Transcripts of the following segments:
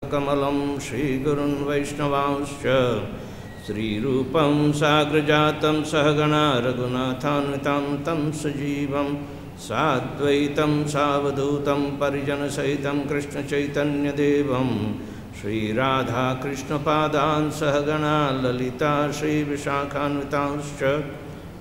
Kamalam Shri Gurun Vaishnavanscha Sri Rupam Sagrajatam Sahagana Raghunathanvitam Tam Sajivam Sadvaitam Savadutam Parijana Sahitam Krishna Chaitanya Devam Shri Radha Krishna Padan Sahagana Lalita Shri Vishakhanvitanscha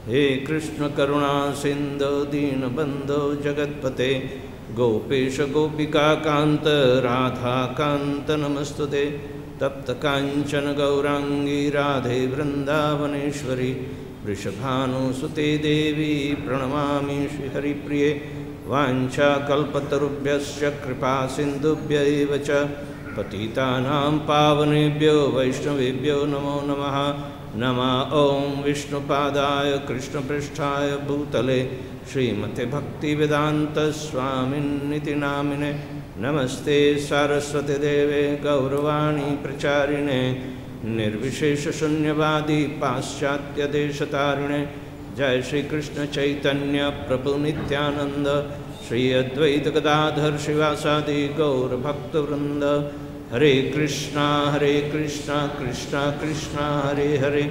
He Krishna Karuna Sindhu Dina Bandhu Jagatpate Gopesha Gopika Kanta Radha Kanta Namastute Tapta Kanchana Gaurangi Radhe Vrindavaneshwari Vrishabhanu Sute Devi Pranamami Shri Hari Priye Vancha Kalpatarubhyasya Kripa Sindhubhya Evacha Patitanam Pavanebhyo Vaishnavebhyo Namo Namaha Nama Om Vishnupadaya Krishna Pristhaya Bhutale Srimate Bhakti Vedanta Swamin Niti Namine Namaste Saraswati Deve Gauravani Pracharine Nirvishesha Shunyavadi Paschatya Deshatarine Jai Shri Krishna Chaitanya Prabhu Nityananda Shri Advaita Gadadhar Shivasadi Gaur Bhakta Vrinda Hare Krishna Krishna Krishna Hare Hare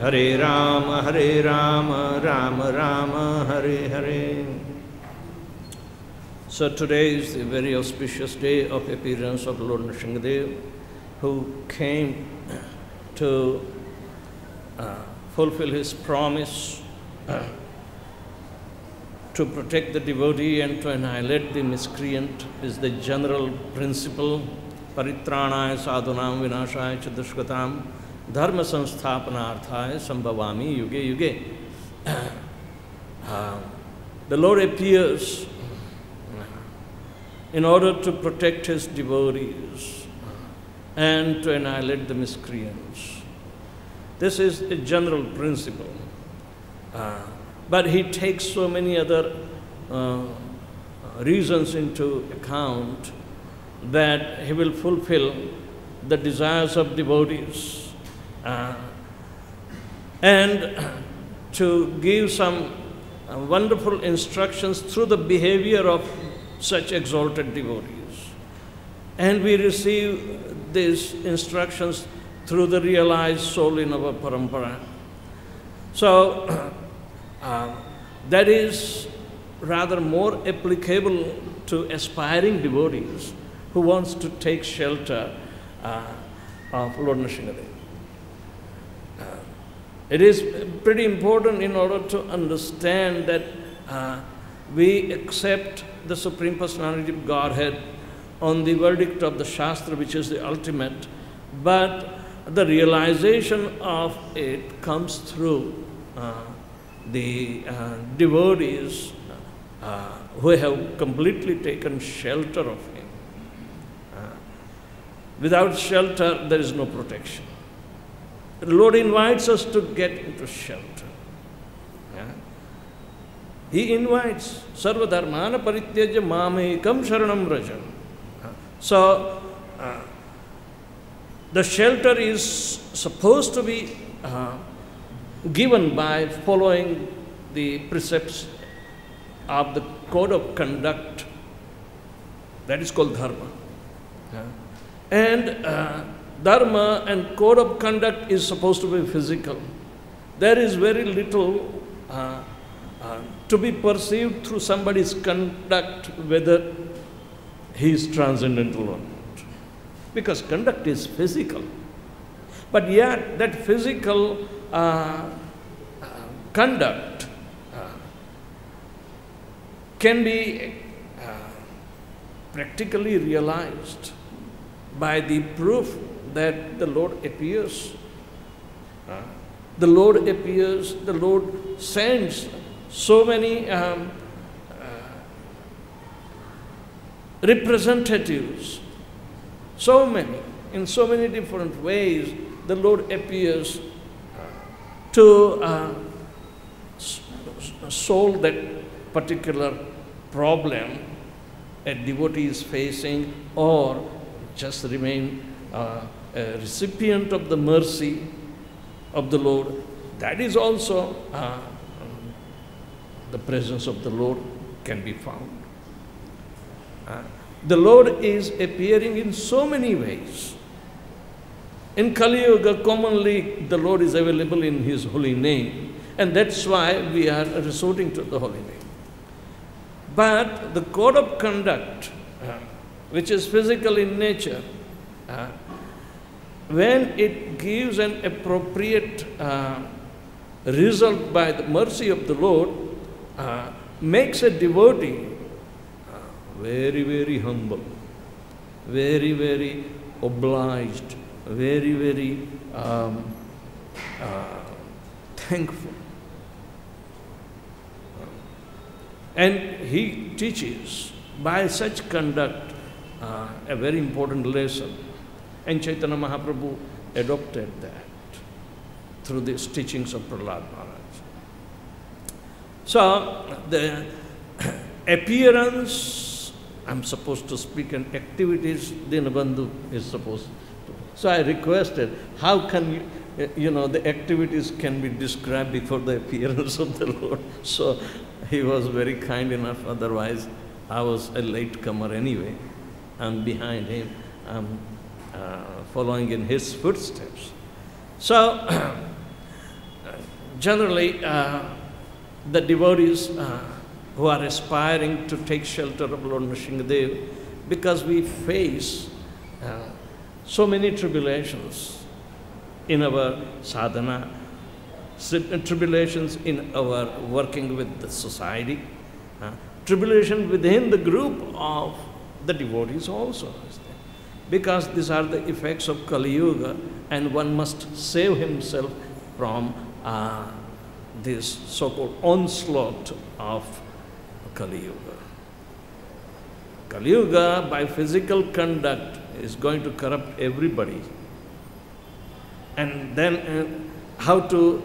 Hare Rama Rama Rama Hare Hare. So today is the very auspicious day of appearance of Lord Nrsimhadev, who came to fulfill his promise to protect the devotee and to annihilate the miscreant is the general principle. Paritranaya sadhunam vinashaya cha dushkatam dharma samsthapanarthaya sambhavami yuge yuge. The Lord appears in order to protect his devotees and to annihilate the miscreants. This is a general principle. But he takes so many other reasons into account that he will fulfill the desires of devotees and to give some wonderful instructions through the behavior of such exalted devotees. And we receive these instructions through the realized soul in our parampara. So that is rather more applicable to aspiring devotees who wants to take shelter of Lord Nrsimhadev. It is pretty important in order to understand that we accept the Supreme Personality of Godhead on the verdict of the Shastra, which is the ultimate, but the realization of it comes through the devotees who have completely taken shelter of him. Without shelter, there is no protection. The Lord invites us to get into shelter. He invites, Sarva dharmana parityajya mamekam sharanam vraja. So, the shelter is supposed to be given by following the precepts of the code of conduct. That is called dharma. And dharma and code of conduct is supposed to be physical. There is very little to be perceived through somebody's conduct whether he is transcendental or not. Because conduct is physical. But yet that physical conduct can be practically realized by the proof that the Lord appears. The Lord appears, the Lord sends so many representatives, so many, in so many different ways, the Lord appears to solve that particular problem a devotee is facing, or just remain a recipient of the mercy of the Lord. That is also the presence of the Lord can be found. The Lord is appearing in so many ways. In Kali Yuga, commonly the Lord is available in His holy name, and that's why we are resorting to the holy name. But the code of conduct, which is physical in nature, when it gives an appropriate result by the mercy of the Lord, makes a devotee very, very humble, very, very obliged, very, very thankful. And he teaches by such conduct a very important lesson. And Chaitanya Mahaprabhu adopted that through these teachings of Prahlad Maharaj. So the appearance, I'm supposed to speak, and activities, Dinabandhu is supposed to. So I requested, how can the activities can be described before the appearance of the Lord. So he was very kind enough, otherwise I was a latecomer anyway. I'm behind him, I'm following in his footsteps. So generally the devotees who are aspiring to take shelter of Lord Nrsimhadev, because we face so many tribulations in our sadhana, tribulations in our working with the society, tribulation within the group of the devotees also. Because these are the effects of Kali Yuga, and one must save himself from this so-called onslaught of Kali Yuga. Kali Yuga, by physical conduct, is going to corrupt everybody. And then how to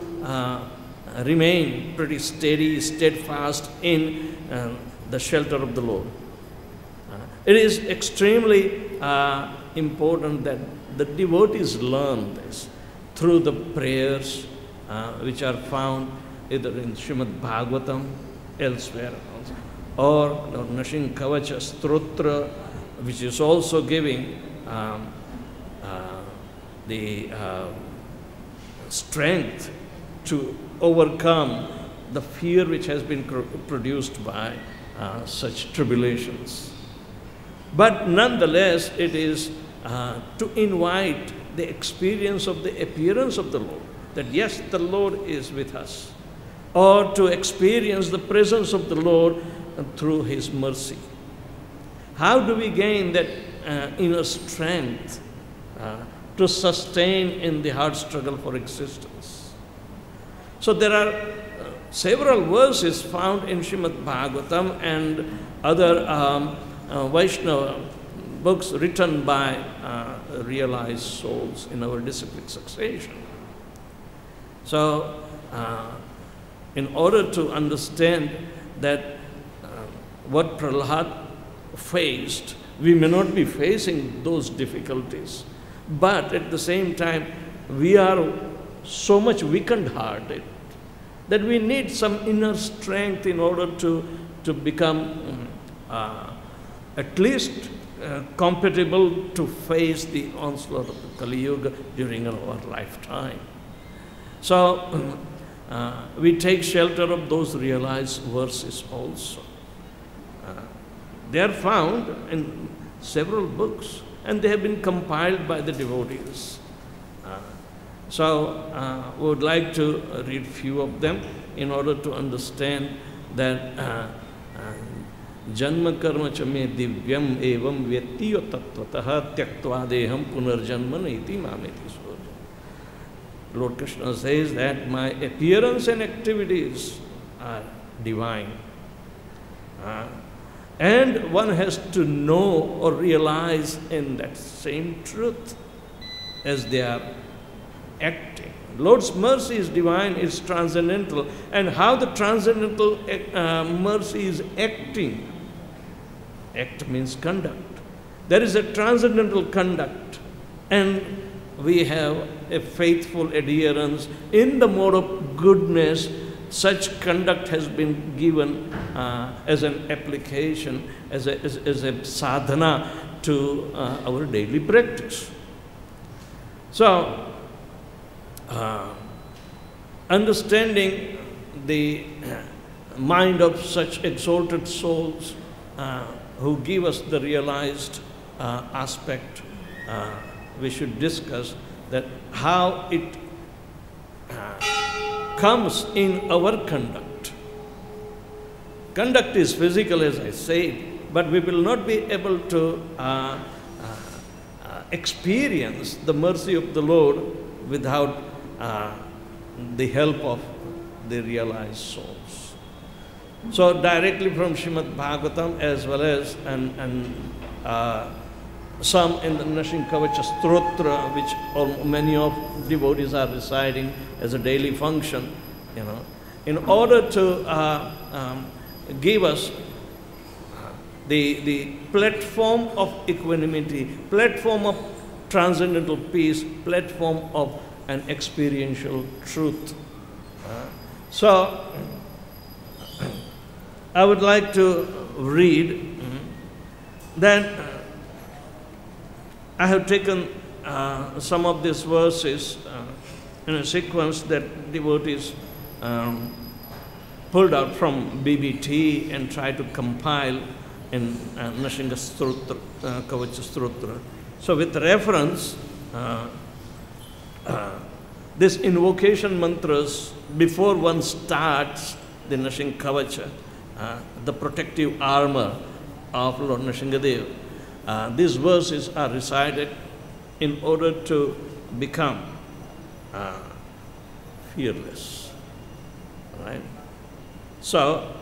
remain pretty steady, steadfast in the shelter of the Lord. It is extremely important that the devotees learn this through the prayers which are found either in Srimad Bhagavatam, elsewhere also, or Nrsimha Kavacha Stotra, which is also giving the strength to overcome the fear which has been produced by such tribulations. But nonetheless, it is to invite the experience of the appearance of the Lord, that yes, the Lord is with us, or to experience the presence of the Lord through His mercy. How do we gain that inner strength to sustain in the hard struggle for existence? So there are several verses found in Srimad Bhagavatam and other Vaishnava books written by realized souls in our disciplic succession. So in order to understand that what Prahlad faced, we may not be facing those difficulties, but at the same time we are so much weakened-hearted that we need some inner strength in order to become at least compatible to face the onslaught of the Kali Yuga during our lifetime. So we take shelter of those realized verses also. They are found in several books, and they have been compiled by the devotees. So we would like to read few of them in order to understand that Janma karma cha me divyam evam vyatiyo tattvataha tyaktva deham punarjanma naiti mameti sura. Lord Krishna says that my appearance and activities are divine. And one has to know or realize in that same truth as they are acting. Lord's mercy is divine, is transcendental, and how the transcendental mercy is acting. Act means conduct. There is a transcendental conduct, and we have a faithful adherence in the mode of goodness such conduct has been given as an application, as a sadhana to our daily practice. So, understanding the mind of such exalted souls who give us the realized aspect, we should discuss that how it comes in our conduct. Conduct is physical, as I said, but we will not be able to experience the mercy of the Lord without the help of the realized souls. So directly from Srimad Bhagavatam, as well as some in the Nrsimha Stotra, which many of devotees are reciting as a daily function, in order to give us the platform of equanimity, platform of transcendental peace, platform of an experiential truth. So, I would like to read that I have taken some of these verses in a sequence that devotees pulled out from BBT and tried to compile in Nrsimha Stotra, Kavacha Stotra. So with reference, this invocation mantras, before one starts the Nrsimha Kavacha, the protective armor of Lord Nrsimhadev, these verses are recited in order to become fearless. Right? So,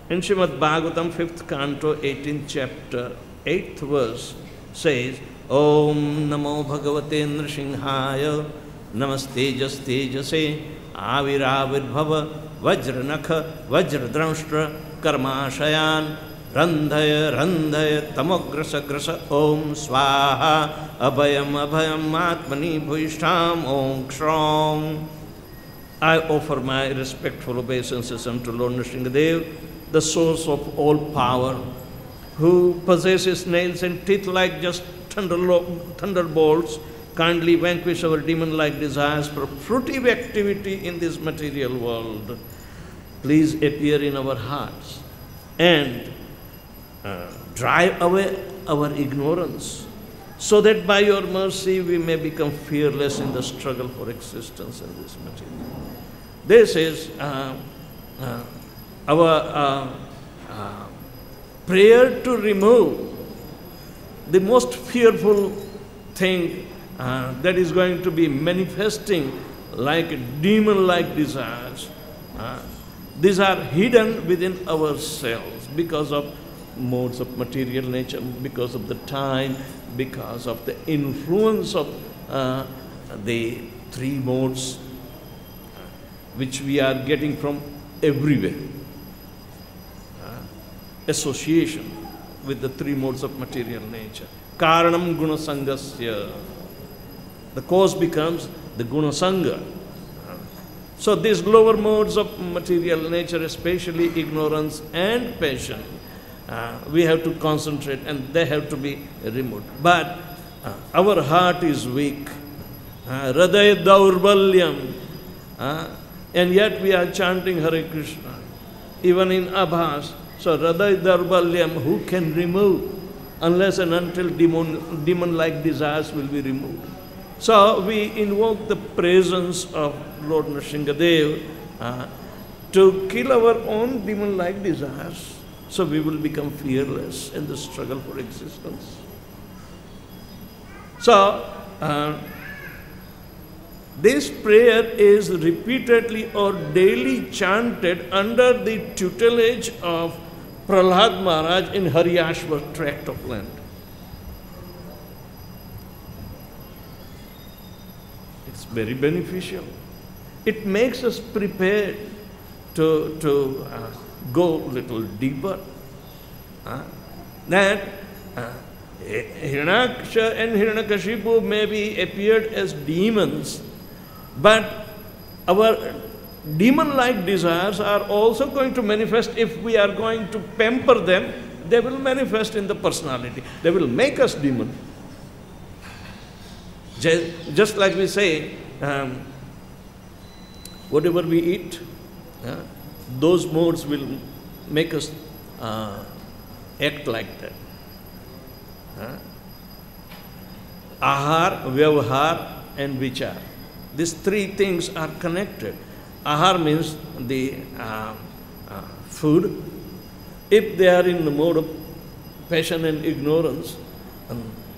in Srimad Bhagavatam, 5th canto, 18th chapter, 8th verse says, Om Namo Bhagavate Nrsimhaya Namastejas Tejase Aviravirbhava Vajranakha Vajradramshtra Karmashayan Randhaya Randhaya Tamograsa Grasa Om Swaha Abhayam Abhayam Atmani Bhuishtam Om Kshram. I offer my respectful obeisances unto Lord Nrsimhadev, the source of all power, who possesses nails and teeth like just thunderbolts, kindly vanquish our demon-like desires for fruitive activity in this material world. Please appear in our hearts and drive away our ignorance, so that by your mercy we may become fearless in the struggle for existence in this material. This is our prayer to remove the most fearful thing that is going to be manifesting like demon-like desires. These are hidden within ourselves because of modes of material nature, because of the time, because of the influence of the three modes which we are getting from everywhere. Association with the three modes of material nature. Karanam guna sangasya. The cause becomes the guna sangha. So these lower modes of material nature, especially ignorance and passion, we have to concentrate and they have to be removed. But our heart is weak. Hridaya daurbalyam. And yet we are chanting Hare Krishna. Even in Abhas. So Hridaya daurbalyam, who can remove unless and until demon-like desires will be removed. So we invoke the presence of Lord Nrsimhadev to kill our own demon-like desires, so we will become fearless in the struggle for existence. So, this prayer is repeatedly or daily chanted under the tutelage of Prahlad Maharaj in Haryashva tract of land. It's very beneficial. It makes us prepared to go a little deeper. That Hiranyaksha and Hiranyakashipu may be appeared as demons, but our demon-like desires are also going to manifest if we are going to pamper them. They will manifest in the personality. They will make us demon. Just like we say, whatever we eat, those modes will make us act like that. Ahar, Vyavahar and Vichar. These three things are connected. Ahar means the food. If they are in the mode of passion and ignorance,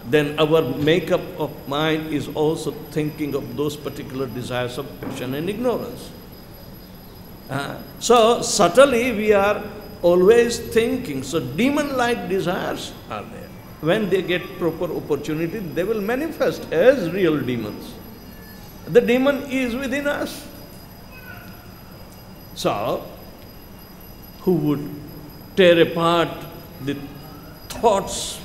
then our makeup of mind is also thinking of those particular desires of passion and ignorance. So subtly we are always thinking. So demon-like desires are there. When they get proper opportunity, they will manifest as real demons. The demon is within us. So, who would tear apart the thoughts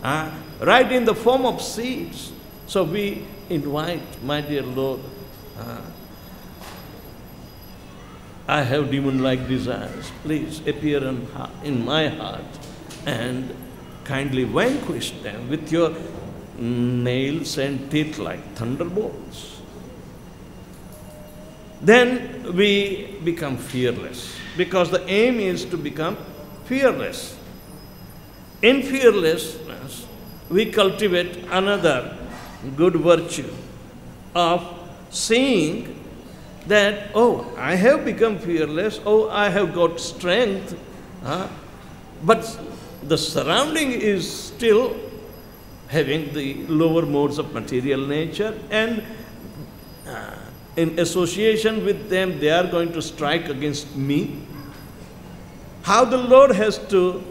right in the form of seeds? So we invite, my dear Lord, I have demon-like desires. Please appear in my heart and kindly vanquish them with your nails and teeth like thunderbolts. Then we become fearless, because the aim is to become fearless. In fearlessness, we cultivate another good virtue of seeing that, oh, I have become fearless, oh, I have got strength, but the surrounding is still having the lower modes of material nature, and in association with them, they are going to strike against me. How the Lord has to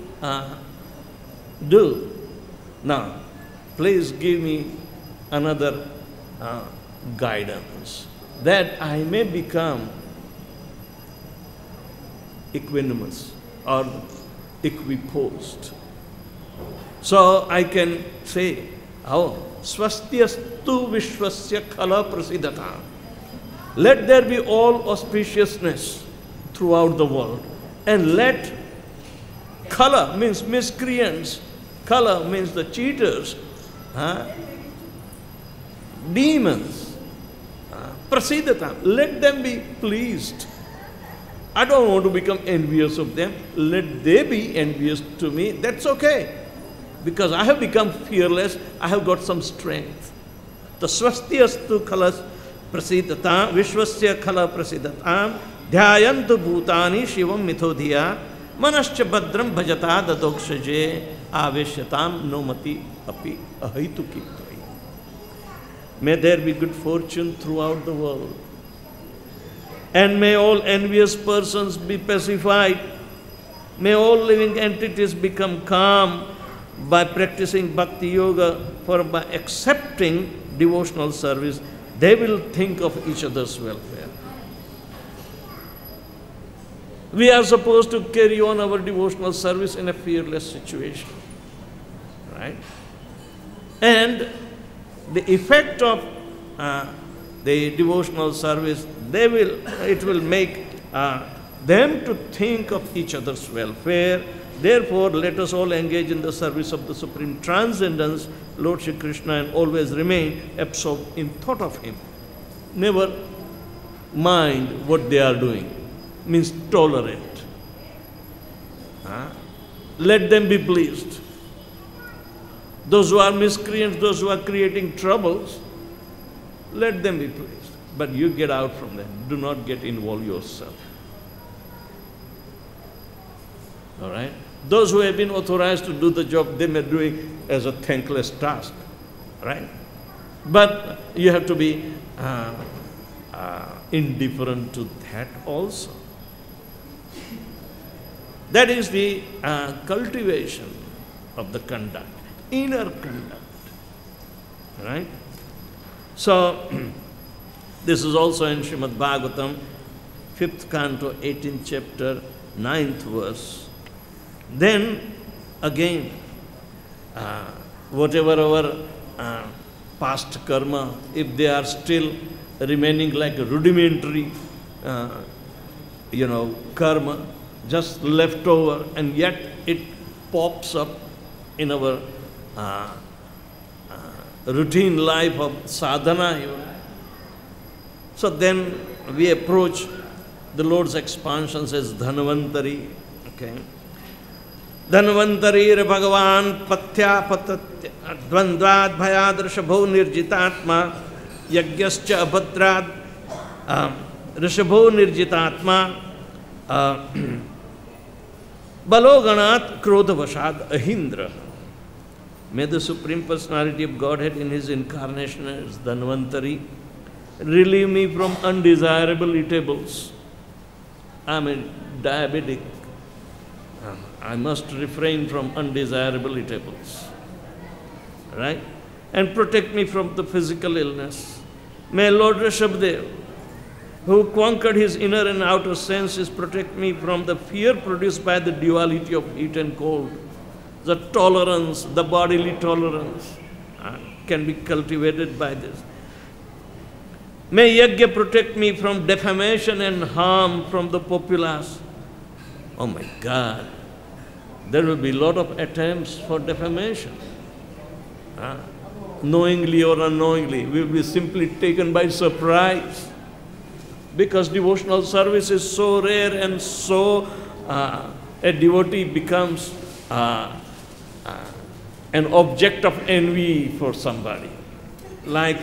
do? Now, please give me another guidance, that I may become equanimous or equiposed. So I can say, oh, swastyastu vishwasya khala prasidata. Let there be all auspiciousness throughout the world. And let khala means miscreants, khala means the cheaters, demons, prasidata, let them be pleased. I don't want to become envious of them. Let they be envious to me. That's okay. Because I have become fearless, I have got some strength. The swastyastu khala prasidata, vishwasya khala prasidatam, dhyayantu bhutani shivam mithodhiya, manascha badram bhajata dadokshaje, aveshyatam nomati api ahaitukitrai. May there be good fortune throughout the world. And may all envious persons be pacified. May all living entities become calm by practicing bhakti yoga, for by accepting devotional service, they will think of each other's welfare. We are supposed to carry on our devotional service in a fearless situation, right? And the effect of the devotional service, it will make them to think of each other's welfare. Therefore, let us all engage in the service of the Supreme Transcendence, Lord Shri Krishna, and always remain absorbed in thought of Him. Never mind what they are doing, means tolerate. Let them be pleased. Those who are miscreants, those who are creating troubles, let them be pleased. But you get out from them. Do not get involved yourself. All right? Those who have been authorized to do the job, they may do it as a thankless task. Right? But you have to be indifferent to that also. That is the cultivation of the conduct, inner conduct. Right? So, this is also in Srimad Bhagavatam, 5th canto, 18th chapter, 9th verse. Then, again, whatever our past karma, if they are still remaining like rudimentary, karma, just left over, and yet it pops up in our routine life of sadhana even. So then we approach the Lord's expansions as Dhanvantari. Okay. Dhanvantarir Bhagavan Patya Patatya Dvandvad Bhayadrishabho Nirjitatma Yagyascha Abhadrad Rishabho Nirjitatma Baloganat Krodhavashad Ahindra. May the Supreme Personality of Godhead in His incarnation as Dhanvantari relieve me from undesirable eatables. I am a diabetic. I must refrain from undesirable eatables. Right? And protect me from the physical illness. May Lord Rishabdev, who conquered his inner and outer senses, protect me from the fear produced by the duality of heat and cold. The tolerance, the bodily tolerance can be cultivated by this. May Yajna protect me from defamation and harm from the populace. Oh my God, there will be a lot of attempts for defamation. Knowingly or unknowingly, we will be simply taken by surprise. Because devotional service is so rare and so a devotee becomes an object of envy for somebody. Like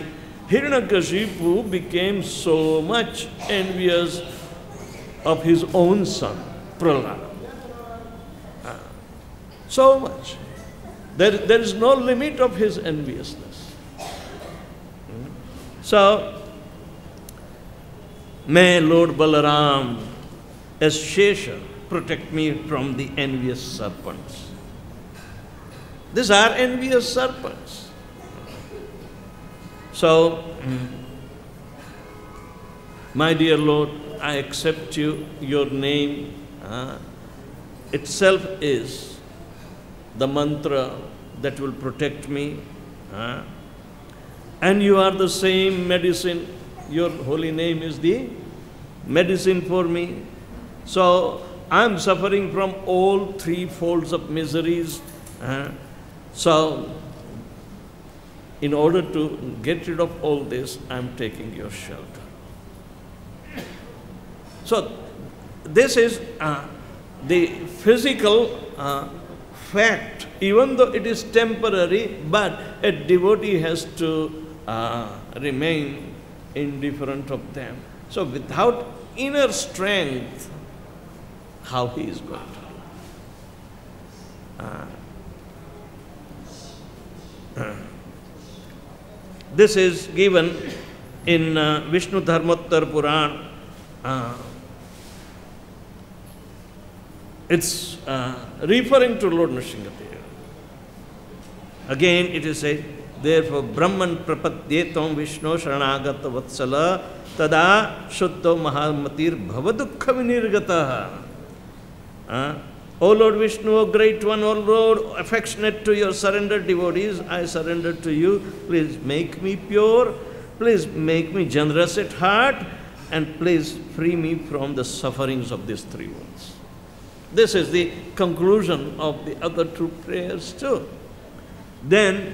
Hiranyakashipu became so much envious of his own son, Prahlad. So much. There is no limit of his enviousness. So, may Lord Balaram as Shesha protect me from the envious serpents. These are envious serpents. So, my dear Lord, I accept you. Your name itself is the mantra that will protect me. And you are the same medicine. Your holy name is the medicine for me. So, I am suffering from all three folds of miseries. So, in order to get rid of all this, I am taking your shelter. So, this is the physical fact, even though it is temporary, but a devotee has to remain indifferent of them. So, without inner strength, how he is going to? This is given in Vishnu Dharmottar Puran. It's referring to Lord Nrsimha. Again, it is said, therefore, Brahman prapadyetam Vishnu sharanagata vatsala tada shuddho mahamatir bhavadukha vinirgataha. O Lord Vishnu, O Great One, O Lord, affectionate to your surrendered devotees, I surrender to you. Please make me pure. Please make me generous at heart. And please free me from the sufferings of these three worlds. This is the conclusion of the other two prayers too. Then,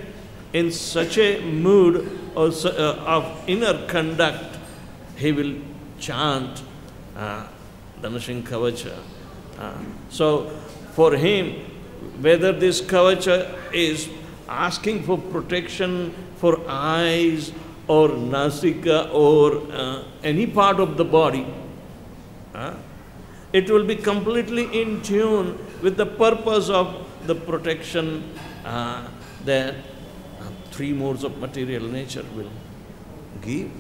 in such a mood of inner conduct, he will chant the Nrsimha Kavacha. So, for him, whether this Kavacha is asking for protection for eyes or nasika or any part of the body, it will be completely in tune with the purpose of the protection that three modes of material nature will give.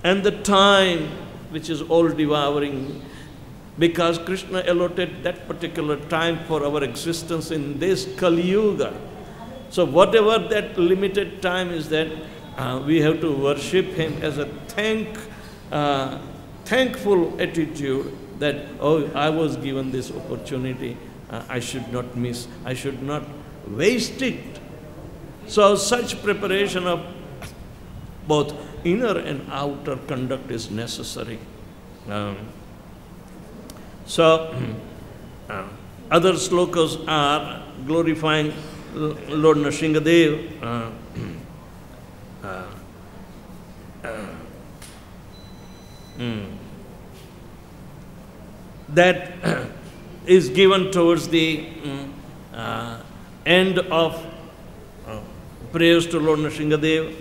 And the time which is all devouring, because Krishna allotted that particular time for our existence in this Kali Yuga. So whatever that limited time is, that we have to worship him as a thankful attitude that, oh, I was given this opportunity, I should not miss, I should not waste it. So such preparation of both inner and outer conduct is necessary. Other slokas are glorifying Lord Nrsingadev. That is given towards the end of prayers to Lord Nrsingadev.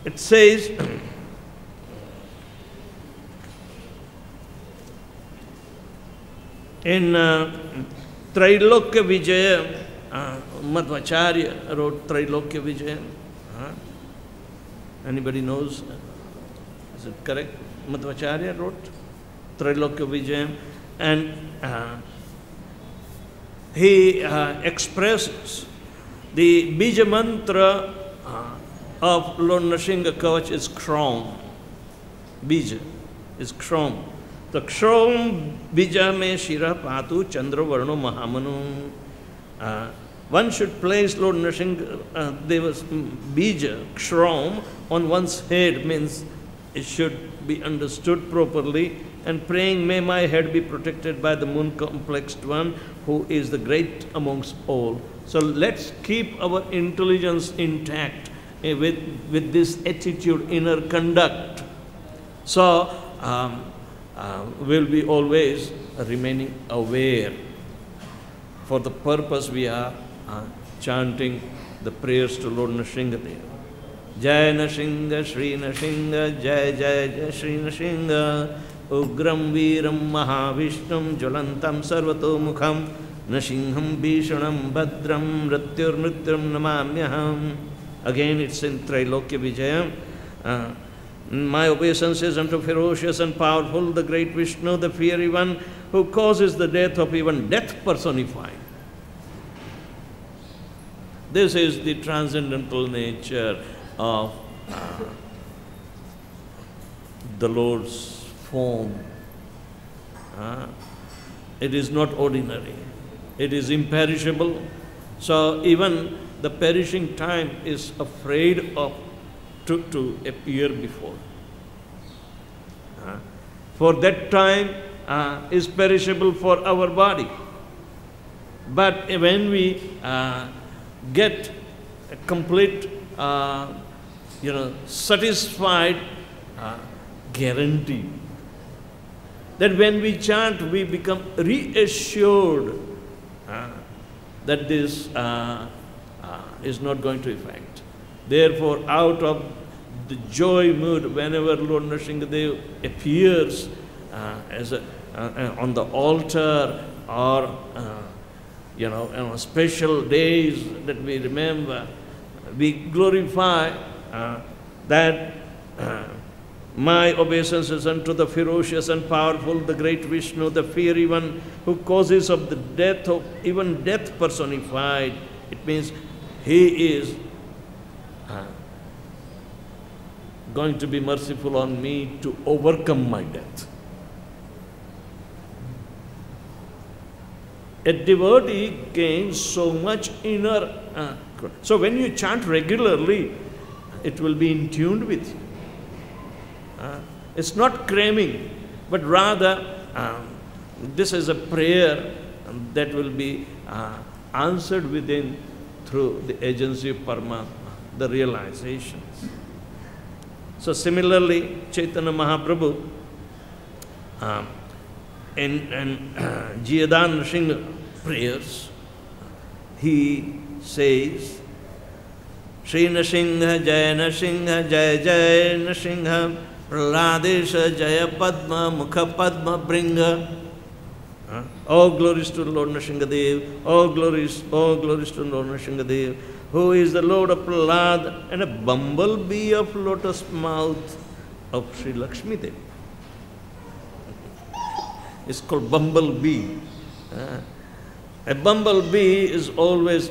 It says, in Trailokya Vijaya, Madhvacharya wrote Trailokya Vijaya. Anybody knows? Is it correct? Madhvacharya wrote Trailokya Vijaya, and he expresses the Bija mantra of Lord Nrsinga Kavach is Kshrom. Bija is Kshrom. The Kshrom Bija me Shira Patu Chandra Varno Mahamanu. One should place Lord Nrsinga Deva's Bija, Kshrom, on one's head, means it should be understood properly, and praying, may my head be protected by the moon complexed one, who is the great amongst all. So let's keep our intelligence intact with this attitude, inner conduct. So we'll be always remaining aware. For the purpose we are chanting the prayers to Lord Nrsingadev. Jai Nrsinga, Shri Nrsinga, Jai Jai Jai Shri Nrsinga, Ugram Viram Mahavishnam, Jwalantam Sarvato Mukham, Nrsingham Bhishanam Bhadram, Mrityur Mrityum Namamyaham. Again it's in Trailokya Vijaya. My obeisance is unto ferocious and powerful, the great Vishnu, the fiery one, who causes the death of even death personified. This is the transcendental nature of the Lord's form. It is not ordinary. It is imperishable. So even the perishing time is afraid of to appear before. For that time is perishable for our body. But when we get a complete, satisfied guarantee that when we chant, we become reassured that this is not going to affect. Therefore, out of the joy mood, whenever Lord Nrsingadev appears on the altar, or on special days that we remember, we glorify that my obeisance is unto the ferocious and powerful, the great Vishnu, the fiery one, who causes of the death of even death personified. It means he is going to be merciful on me to overcome my death. A devotee gains so much inner. So when you chant regularly, it will be in tune with you. It's not cramming, but rather this is a prayer that will be answered within through the agency of Paramatma, the realizations. So similarly, Chaitanya Mahaprabhu in Jiyadan Nrsinga prayers, he says, Shri Nrsinga, Jaya Nrsinga, Jaya Jaya Nrsinga, Praladesha Jaya Padma, Mukha Padma Bringa. All glories to Lord Nrsingadev, all glories to Lord Nrsingadev, who is the Lord of Prahlad and a bumblebee of lotus mouth of Sri Lakshmi Devi. It's called bumblebee. A bumblebee is always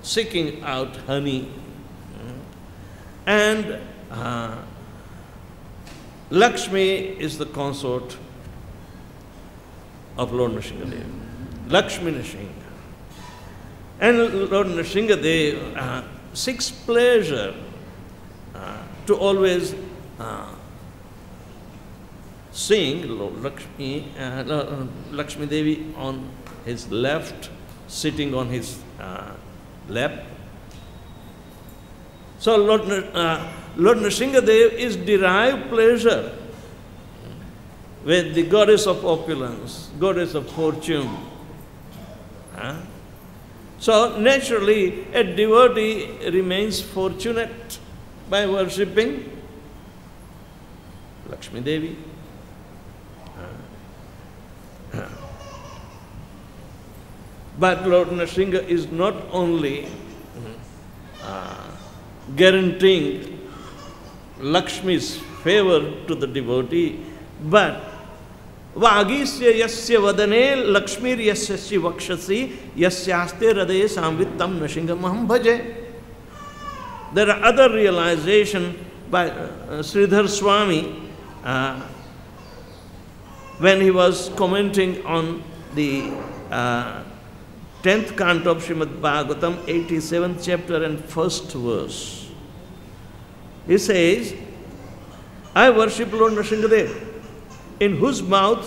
seeking out honey. And Lakshmi is the consort of Lord Nrsingadev. Lakshmi Nrsinga. And Lord Nrsingadev seeks pleasure to always seeing Lord Lakshmi Devi on his left, sitting on his lap. So Lord Nrsimha Dev is derived pleasure with the goddess of opulence, goddess of fortune. So naturally, a devotee remains fortunate by worshipping Lakshmi Devi. But Lord Nrsimha is not only guaranteeing Lakshmi's favor to the devotee, but Vagisya yasya vadane lakshmir yasya vakshasi yasyaste hridaye samvittam Nrsimhamaham bhaje. There are other realizations by Sridhar Swami when he was commenting on the 10th canto of Srimad Bhagavatam, 87th chapter and 1st verse. He says, I worship Lord Nrsimha Dev, in whose mouth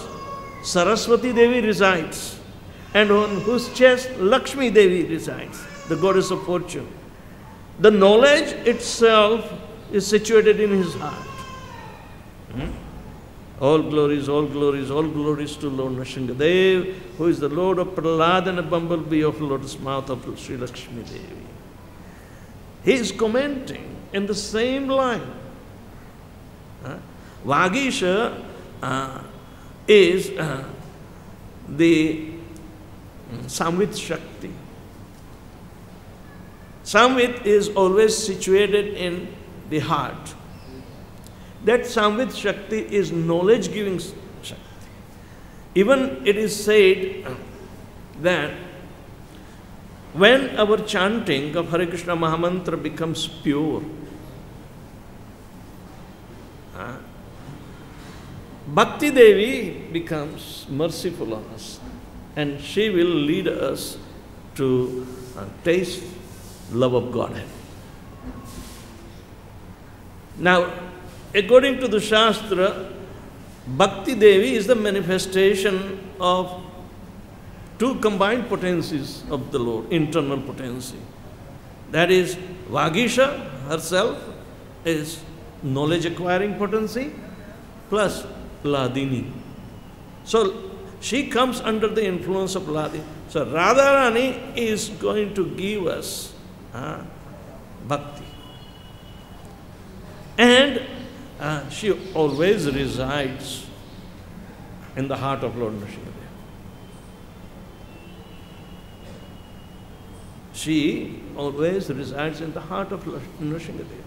Saraswati Devi resides, and on whose chest Lakshmi Devi resides, the goddess of fortune. The knowledge itself is situated in his heart. All glories, all glories, all glories to Lord Nrsimha Dev, who is the Lord of Prahlad and a bumblebee of lotus mouth of Sri Lakshmi Devi. He is commenting in the same line. Vagisha is the Samvit Shakti. Samvit is always situated in the heart. That Samvit Shakti is knowledge-giving Shakti. Even it is said that when our chanting of Hare Krishna Mahamantra becomes pure, Bhakti Devi becomes merciful on us, and she will lead us to taste love of Godhead. Now, according to the Shastra, Bhakti Devi is the manifestation of two combined potencies of the Lord, internal potency. That is, Vagisha herself is knowledge acquiring potency plus Ladini. So she comes under the influence of Ladini. So Radharani is going to give us bhakti. And she always resides in the heart of Lord Nrsimha Dev. She always resides in the heart of Nrsimha Dev.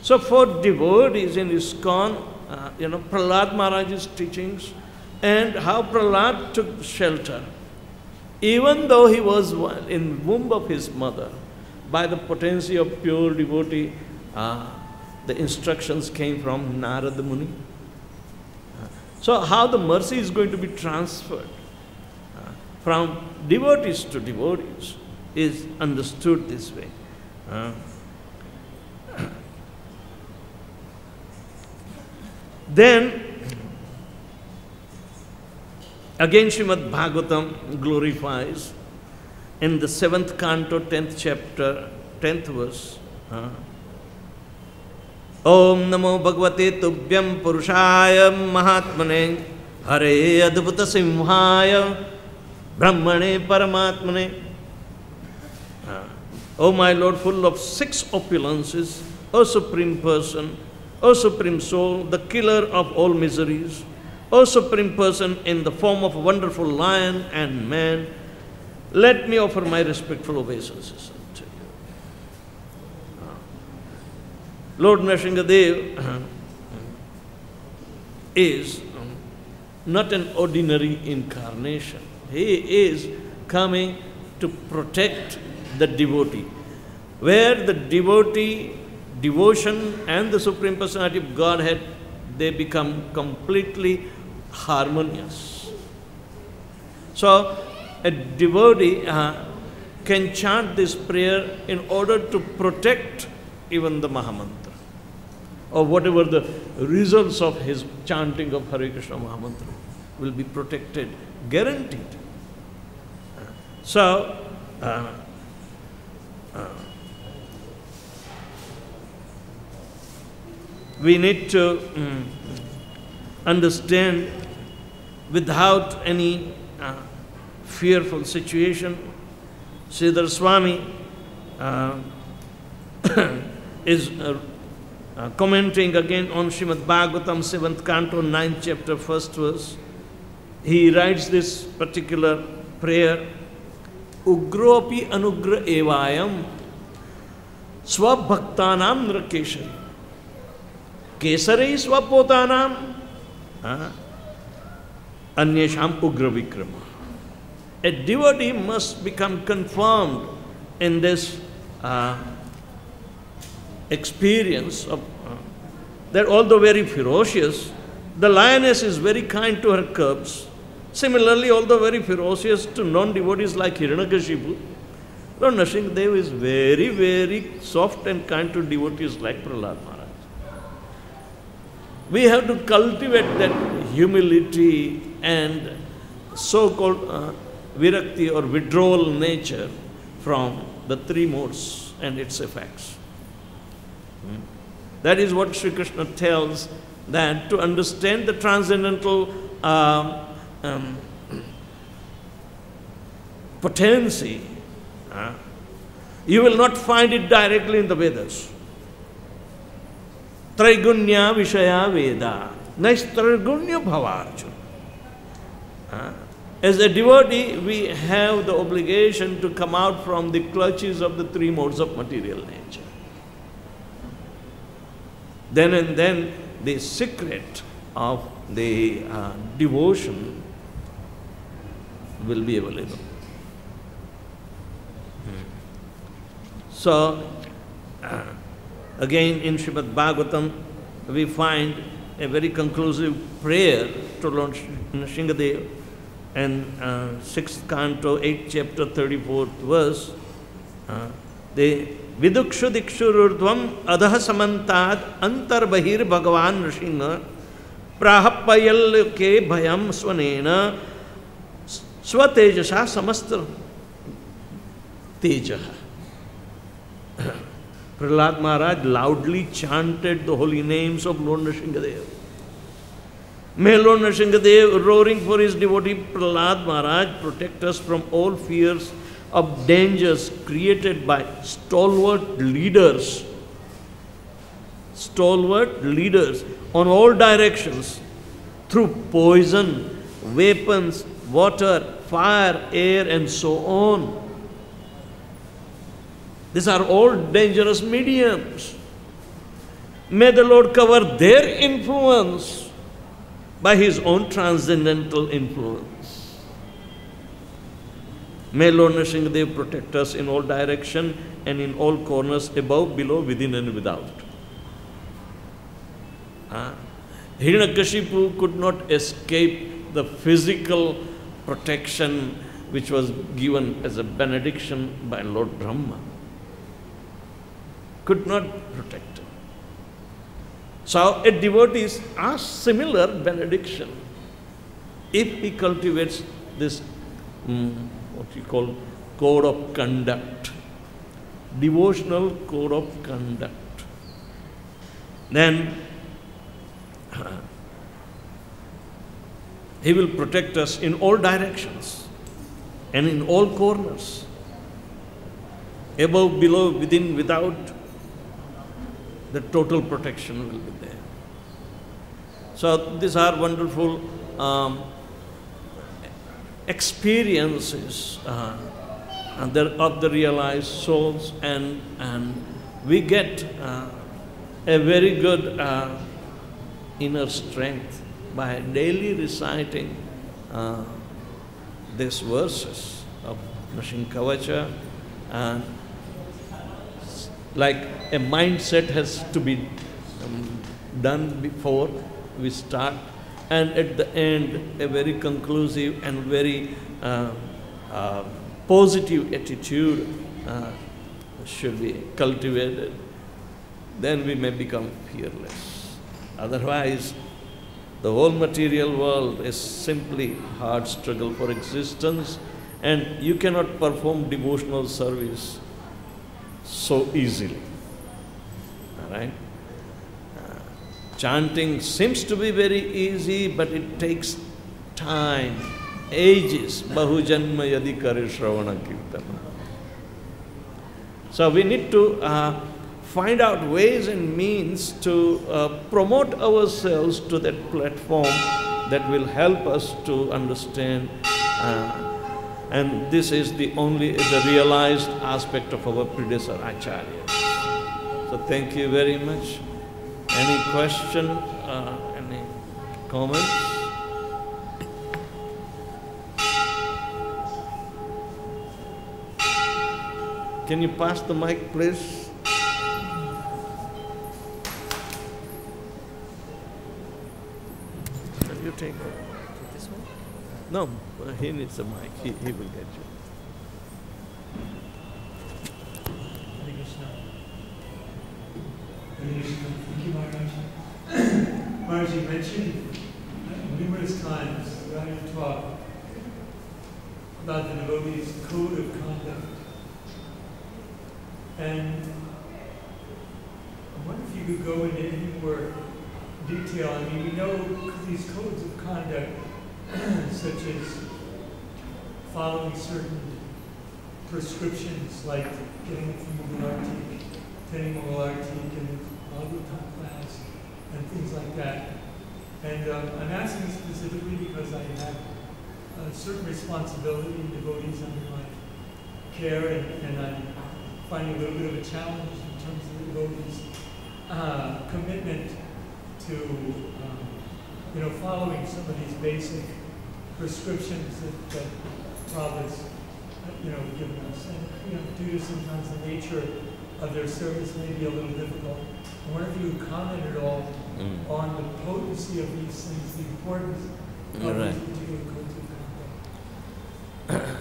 So for devotees in ISKCON, Prahlad Maharaj's teachings and how Prahlad took shelter, even though he was in womb of his mother, by the potency of pure devotee, the instructions came from Narada Muni. So how the mercy is going to be transferred from devotees to devotees is understood this way. Then, again Srimad Bhagavatam glorifies in the 7th canto, 10th chapter, 10th verse. Om Namo Bhagavate Tubhyam Purushaya Mahatmane Hare Adbhuta Simhaya Brahmane Paramatmane. O my Lord, full of 6 opulences, O Supreme Person, O Supreme Soul, the killer of all miseries, O Supreme Person in the form of a wonderful lion and man, let me offer my respectful obeisances unto you. Lord Nrsimha Dev is not an ordinary incarnation. He is coming to protect the devotee. Where the devotee, devotion and the Supreme Personality of Godhead, they become completely harmonious. So a devotee can chant this prayer in order to protect even the Mahamantra, or whatever the results of his chanting of Hare Krishna Mahamantra will be protected, guaranteed. So, we need to understand without any fearful situation. Sridhar Swami is commenting again on Srimad Bhagavatam, 7th canto, 9th chapter, 1st verse. He writes this particular prayer, Ugropi anugra evayam swabhaktanam nrakeshari kesari swapotanam anyesham ugra vikrama. A devotee must become confirmed in this experience of that although very ferocious, the lioness is very kind to her cubs. Similarly, although very ferocious to non-devotees like Hiranyakashipu, Lord Nrsimhadev is very, very soft and kind to devotees like Prahlad Maharaj. We have to cultivate that humility and so-called virakti or withdrawal nature from the three modes and its effects. That is what Sri Krishna tells, that to understand the transcendental potency, you will not find it directly in the Vedas. Traigunya Vishaya Veda, Naistraigunya Bhavarjuna. As a devotee, we have the obligation to come out from the clutches of the three modes of material nature. Then and then, the secret of the devotion will be available. So, again in Srimad Bhagavatam, we find a very conclusive prayer to Lord Nrsimhadev, and 6th canto, 8th chapter, 34th verse. The Vidukshu Dikshururdhvam Adha Samantad Antar Bahir Bhagavan Nrsimha Prahapayal Ke Bhayam Swanena Swatejasa Samastra Tejaha. Prahlad Maharaj loudly chanted the holy names of Lord Nrsimhadev. May Lord Nrsimhadev, roaring for his devotee Prahlad Maharaj, protect us from all fears of dangers created by stalwart leaders on all directions through poison, weapons, water, fire, air, and so on. These are all dangerous mediums. May the Lord cover their influence by his own transcendental influence. May Lord Nrsimhadev protect us in all directions and in all corners, above, below, within and without. Hiranyakashipu could not escape the physical protection which was given as a benediction by Lord Brahma. Could not protect him. So a devotee asks similar benediction if he cultivates this what you call code of conduct, devotional code of conduct. Then he will protect us in all directions and in all corners, above, below, within, without. The total protection will be there. So these are wonderful experiences of the realized souls, and we get a very good inner strength by daily reciting these verses of Nrsimha Kavacha. And like a mindset has to be done before we start, and at the end a very conclusive and very positive attitude should be cultivated. Then we may become fearless. Otherwise, the whole material world is simply hard struggle for existence, and you cannot perform devotional service so easily. All right? Chanting seems to be very easy, but it takes time, ages. Bahujanma yadi kare shravana kirtana. So we need to find out ways and means to promote ourselves to that platform that will help us to understand, and this is the realized aspect of our predecessor Acharyas. So thank you very much. Any question, any comments? Can you pass the mic, please? You take this one? No, he needs a mic. He will get you. Hare Krishna. Hare Krishna. Thank you, Maharaj. Maharaj, you mentioned numerous times throughout your talk about the devotee's code of conduct. And I wonder if you could go into any more detail. I mean, we know these codes of conduct, such as following certain prescriptions, like getting from Mulartik, attending Mulartik and Bhagavatam class, and things like that. And I'm asking specifically because I have a certain responsibility in devotees under my care, and I'm finding a little bit of a challenge in terms of the devotees' commitment to following some of these basic prescriptions that Prabhupada's given us. And due to sometimes the nature of their service may be a little difficult. I wonder if you would comment at all on the potency of these things, the importance of these particular codes of conduct.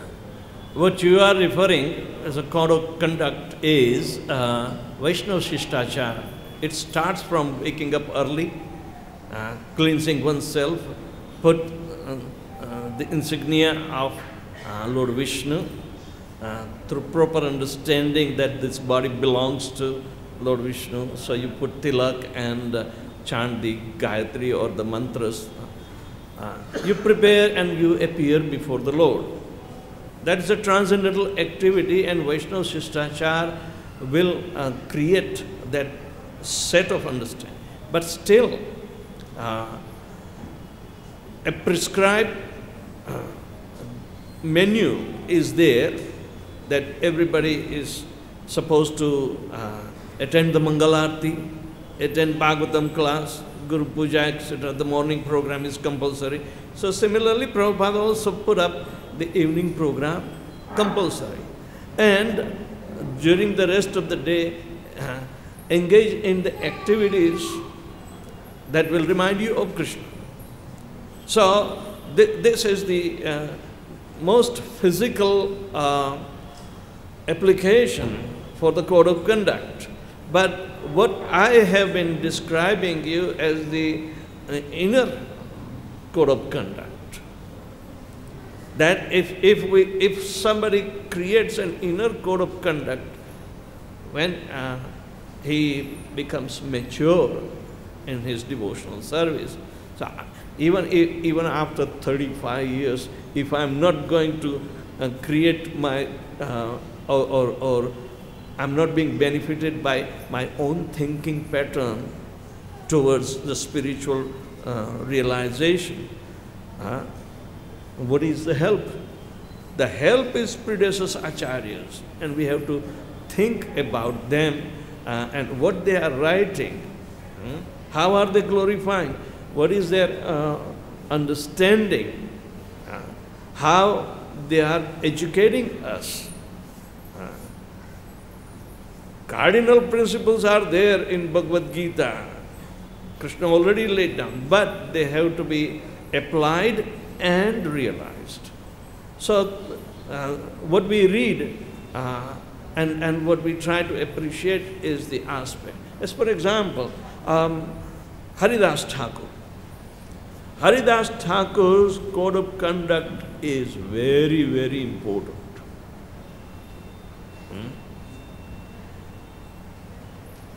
What you are referring as a code of conduct is Vaishnava Shishtachara. It starts from waking up early, cleansing oneself, put the insignia of Lord Vishnu, through proper understanding that this body belongs to Lord Vishnu. So you put tilak and chant the Gayatri or the mantras. You prepare and you appear before the Lord. That is a transcendental activity, and Vaishnava Shishtachar will create that set of understanding. But still, a prescribed menu is there that everybody is supposed to attend the Mangalarti, attend Bhagavatam class, Guru Puja, etc. The morning program is compulsory. So similarly, Prabhupada also put up the evening program compulsory. And during the rest of the day, engage in the activities that will remind you of Krishna. So this is the most physical application for the code of conduct. But what I have been describing you as the inner code of conduct, that if somebody creates an inner code of conduct, when he becomes mature in his devotional service, so even after 35 years, if I'm not going to create my or I'm not being benefited by my own thinking pattern towards the spiritual realization, what is the help? The help is predecessor acharyas, and we have to think about them and what they are writing. How are they glorifying? What is their understanding? How they are educating us? Cardinal principles are there in Bhagavad Gita. Krishna already laid down, but they have to be applied and realized. So what we read and what we try to appreciate is the aspect. As for example, Haridas Thakur. Haridas Thakur's code of conduct is very, very important.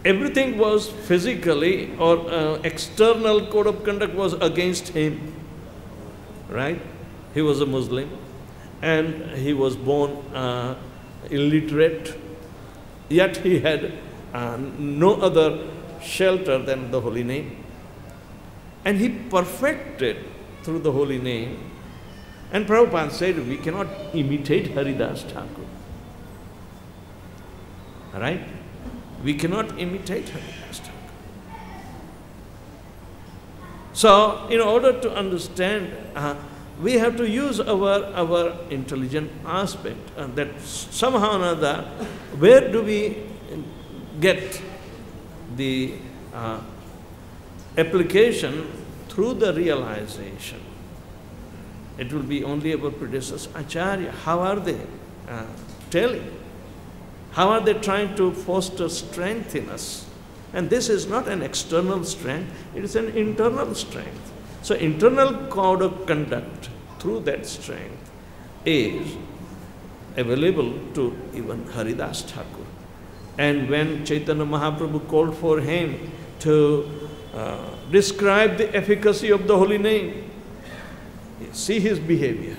Everything was physically or external code of conduct was against him, right? He was a Muslim and he was born illiterate, yet he had no other shelter than the holy name. And he perfected through the holy name. And Prabhupada said, we cannot imitate Haridas Thakur. Right? We cannot imitate Haridas Thakur. So, in order to understand, we have to use our intelligent aspect that somehow or another, where do we get the application through the realization? It will be only our predecessors, Acharya. How are they telling? How are they trying to foster strength in us? And this is not an external strength, it is an internal strength. So internal code of conduct through that strength is available to even Haridas Thakur. And when Chaitanya Mahaprabhu called for him to describe the efficacy of the holy name, see his behavior,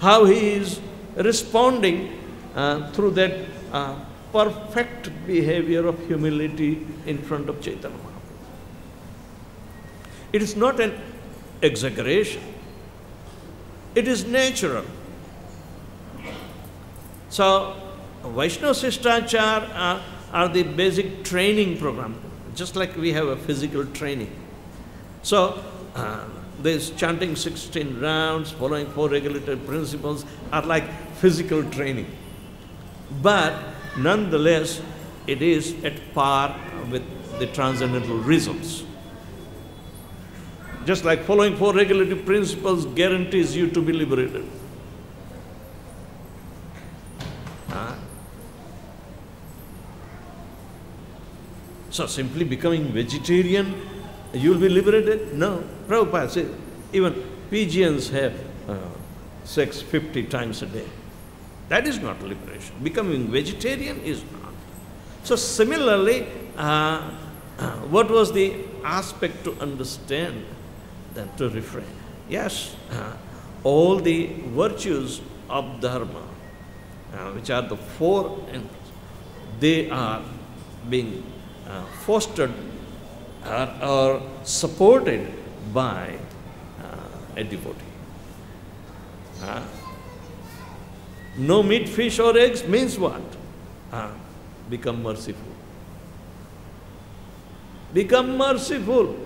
how he is responding through that perfect behavior of humility in front of Chaitanya Mahaprabhu. It is not an exaggeration. It is natural. So, Vaishnava Sishtachar are the basic training program, just like we have a physical training. So, this chanting 16 rounds, following 4 regulated principles are like physical training. But nonetheless, it is at par with the transcendental results. Just like following 4 regulative principles guarantees you to be liberated. So simply becoming vegetarian, you will be liberated? No. Prabhupada says, even pigeons have sex 50 times a day. That is not liberation. Becoming vegetarian is not. So similarly, what was the aspect to understand? Then to refrain. Yes, all the virtues of dharma, which are the 4, they are being fostered or supported by a devotee. No meat, fish or eggs means what? Become merciful. Become merciful.